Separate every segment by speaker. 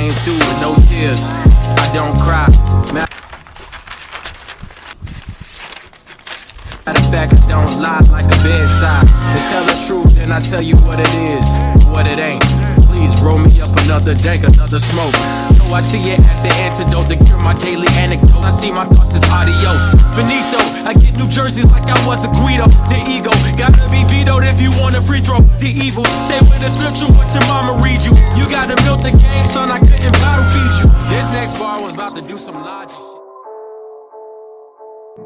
Speaker 1: came through with no tears. I don't cry. Matter of fact, I don't lie like a bedside. To tell the truth, then I tell you what it is, what it ain't. Please roll me up another dank, another smoke. I see it as the antidote to cure my daily anecdotes. I see my thoughts as adios, finito. I get New Jerseys like I was a Guido. The ego gotta be vetoed if you want a free throw. The evil, stay with the scripture, what your mama read you. You gotta milk the game, son, I couldn't bottle feed you. This next bar was about to do some logic shit.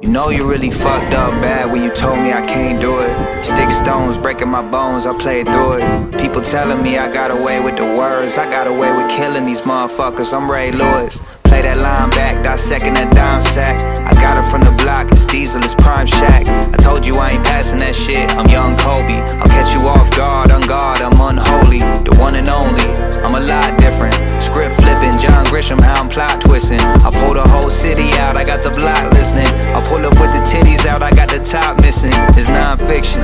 Speaker 2: You know you really fucked up bad when you told me I can't do it. Stick stones breaking my bones, I played through it. People telling me I got away with the words, I got away with killing these motherfuckers, I'm Ray Lewis. Play that line back, dissecting that dime sack. I got it from the block, it's diesel, it's prime shack. I told you I ain't passing that shit, I'm young Kobe. I'll catch you off guard, on guard, I'm unholy. The one and only, I'm a lot different. Script flipping, John Grisham, how I'm plot twisting. I pull the whole city out, I got the block listening. I pull up with the titties out, I got the top missing. It's non-fiction.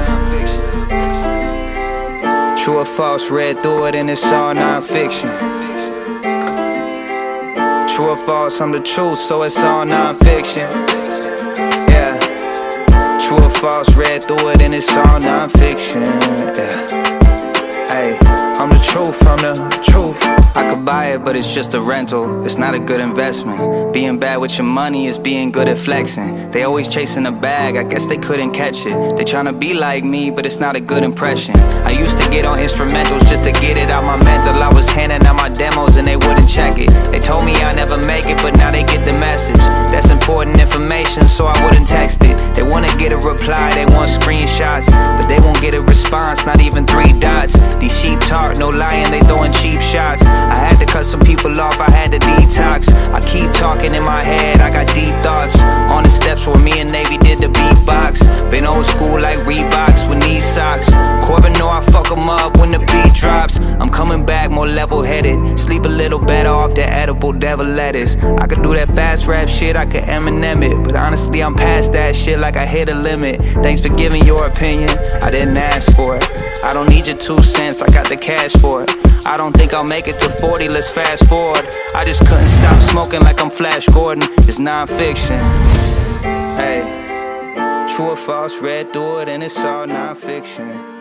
Speaker 2: True or false, read through it and it's all non-fiction. True or false, I'm the truth, so it's all non-fiction. Yeah. True or false, read through it and it's all non-fiction. Yeah. Hey, I'm the truth, I'm the truth. I could buy it, but it's just a rental. It's not a good investment. Being bad with your money is being good at flexing. They always chasing a bag, I guess they couldn't catch it. They tryna be like me, but it's not a good impression. I used to get on instrumentals just to get it out my mental. I was handing out my demos and they wouldn't check it. They told me I'd never make it, but now they get the message. That's important information, so I wouldn't text it. They wanna get a reply, they want screenshots, but they won't get a response, not even 3 dots. These sheep talk, no lying, they throwing cheap shots. I had to cut some people off, I had to detox. I keep talking in my head, I got deep thoughts. On the steps where me and Navy did the beatbox. Been old school like Reeboks with knee socks. Corbin know I fuck 'em up when the beat drops. I'm coming back more level-headed. Sleep a little better off the edible devil lettuce. I could do that fast rap shit, I could Eminem it. But honestly, I'm past that shit like I hit a limit. Thanks for giving your opinion, I didn't ask for it. I don't need your 2 cents, I got the cash for it. I don't think I'll make it to 40, let's fast forward. I just couldn't stop smoking like I'm Flash Gordon. It's non-fiction. Hey, true or false, read through it and it's all non-fiction.